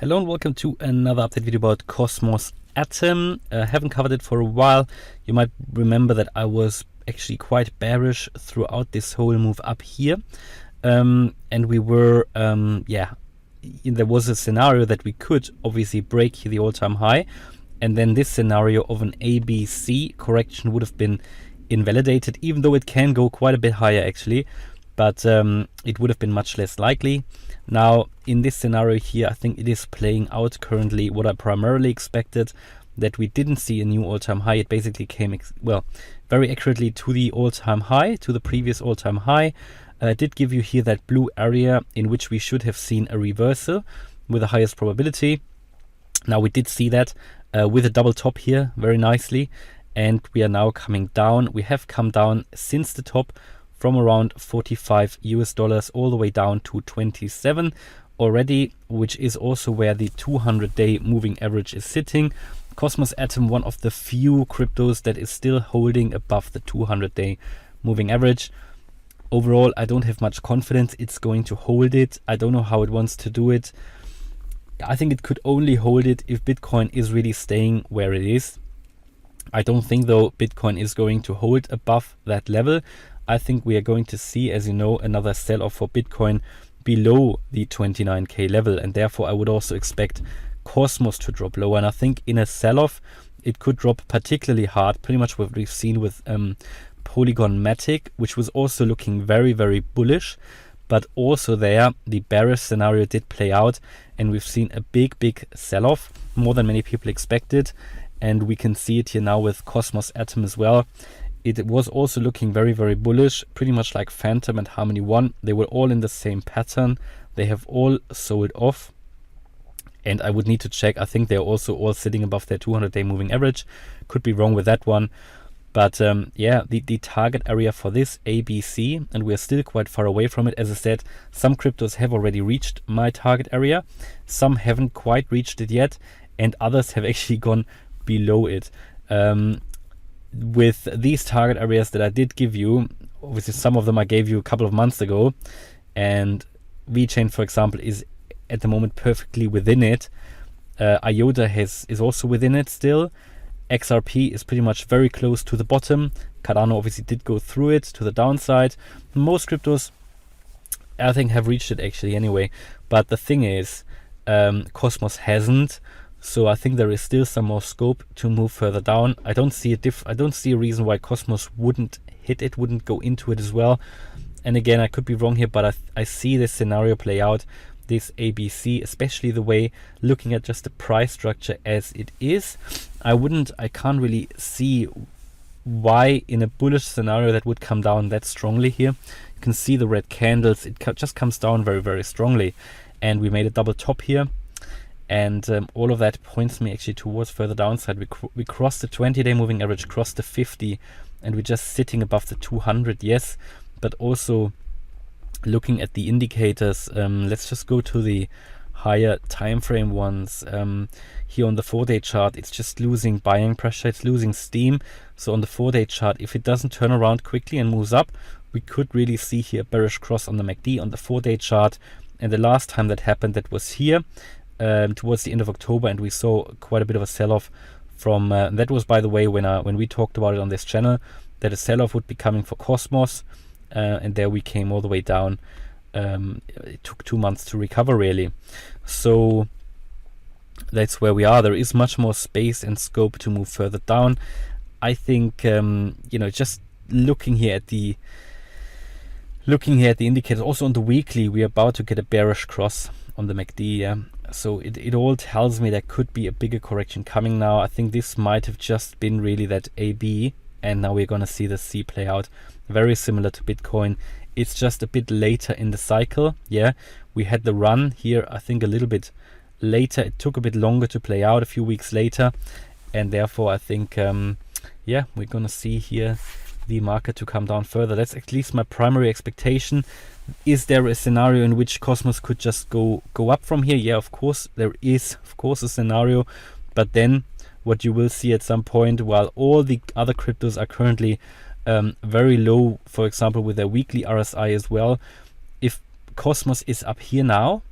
Hello and welcome to another update video about Cosmos Atom. Haven't covered it for a while. You might remember that I was actually quite bearish throughout this whole move up here. And we were, there was a scenario that we could obviously break the all-time high. And then this scenario of an ABC correction would have been invalidated, even though it can go quite a bit higher actually. But it would have been much less likely. Now, in this scenario here, I think it is playing out currently what I primarily expected, that we didn't see a new all-time high. It basically came, very accurately to the all-time high, to the previous all-time high. It did give you here that blue area in which we should have seen a reversal with the highest probability. Now, we did see that with a double top here very nicely, and we are now coming down. We have come down since the top from around $45 all the way down to 27 already, which is also where the 200-day moving average is sitting. Cosmos Atom, one of the few cryptos that is still holding above the 200-day moving average. Overall, I don't have much confidence it's going to hold it. I don't know how it wants to do it. I think it could only hold it if Bitcoin is really staying where it is. I don't think, though, Bitcoin is going to hold above that level. I think we are going to see, as you know, another sell-off for Bitcoin below the 29k level, and therefore I would also expect Cosmos to drop lower. And I think in a sell-off it could drop particularly hard, pretty much what we've seen with Polygon Matic, which was also looking very, very bullish. But also there, the bearish scenario did play out, and we've seen a big sell-off, more than many people expected. And we can see it here now with Cosmos Atom as well. It was also looking very, very bullish, pretty much like Phantom and Harmony One. They were all in the same pattern. They have all sold off. And I would need to check. I think they're also all sitting above their 200-day moving average. Could be wrong with that one. But the target area for this ABC, and we're still quite far away from it. As I said, some cryptos have already reached my target area. Some haven't quite reached it yet. And others have actually gone below it. With these target areas that I did give you, obviously some of them I gave you a couple of months ago, and VeChain, for example, is at the moment perfectly within it. IOTA is also within it still. XRP is pretty much very close to the bottom. Cardano obviously did go through it to the downside. Most cryptos, I think, have reached it actually anyway. But the thing is, Cosmos hasn't. So I think there is still some more scope to move further down. I don't see a reason why Cosmos wouldn't hit it, wouldn't go into it as well. And again, I could be wrong here, but I see this scenario play out, this ABC, especially the way, looking at just the price structure as it is. I can't really see why in a bullish scenario that would come down that strongly here. You can see the red candles. It just comes down very, very strongly. And we made a double top here. And all of that points me actually towards further downside. We crossed the 20-day moving average, crossed the 50, and we're just sitting above the 200, yes. But also looking at the indicators, let's just go to the higher time frame ones. Here on the 4-day chart, it's just losing buying pressure, it's losing steam. So on the 4-day chart, if it doesn't turn around quickly and moves up, we could really see here a bearish cross on the MACD on the 4-day chart. And the last time that happened, that was here. Towards the end of October, and we saw quite a bit of a sell-off from that was, by the way, when we talked about it on this channel, that a sell-off would be coming for Cosmos, and there we came all the way down. It took 2 months to recover really. So that's where we are. There is much more space and scope to move further down. I think just looking here at the indicators, also on the weekly, we are about to get a bearish cross on the MACD. Yeah. So it all tells me there could be a bigger correction coming now. I think this might have just been really that AB, and now we're going to see the C play out. Very similar to Bitcoin. It's just a bit later in the cycle. Yeah, we had the run here, I think, a little bit later. It took a bit longer to play out, a few weeks later. And therefore, I think, we're going to see here the market to come down further. That's at least my primary expectation. Is there a scenario in which Cosmos could just go up from here? Yeah, of course there is, of course, a scenario. But then what you will see at some point, while all the other cryptos are currently very low, for example with their weekly RSI as well, if Cosmos is up here now,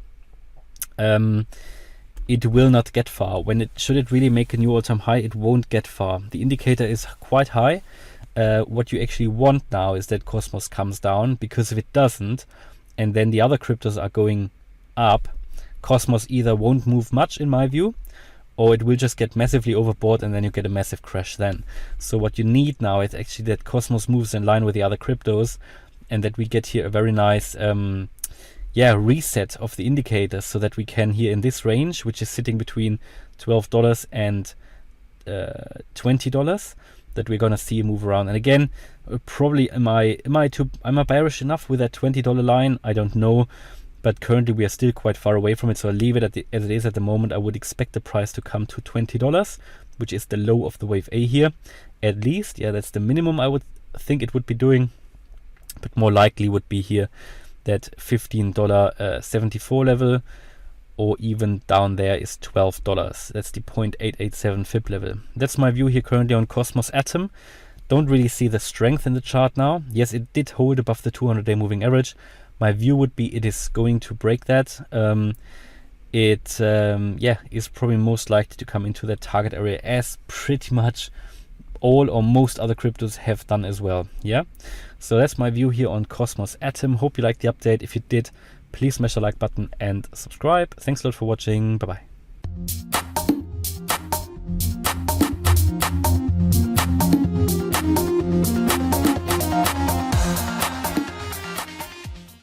it will not get far. Should it really make a new all-time high, it won't get far. The indicator is quite high. What you actually want now is that Cosmos comes down, because if it doesn't, and then the other cryptos are going up, Cosmos either won't move much, in my view, or it will just get massively overbought and then you get a massive crash then. So what you need now is actually that Cosmos moves in line with the other cryptos, and that we get here a very nice reset of the indicators, so that we can, here in this range, which is sitting between $12 and $20, that we're gonna see a move around. And again, probably am I bearish enough with that $20 line? I don't know, but currently we are still quite far away from it, so I'll leave it as it is at the moment. I would expect the price to come to $20, which is the low of the wave A here, at least. Yeah, that's the minimum I would think it would be doing, but more likely would be here that $15.74 level, or even down there is $12. That's the 0.887 Fib level. That's my view here currently on Cosmos Atom. Don't really see the strength in the chart now. Yes, it did hold above the 200-day moving average. My view would be it is going to break that. It is probably most likely to come into that target area, as pretty much all or most other cryptos have done as well. Yeah, so that's my view here on Cosmos Atom. Hope you liked the update. If you did, please smash the like button and subscribe. Thanks a lot for watching. Bye bye.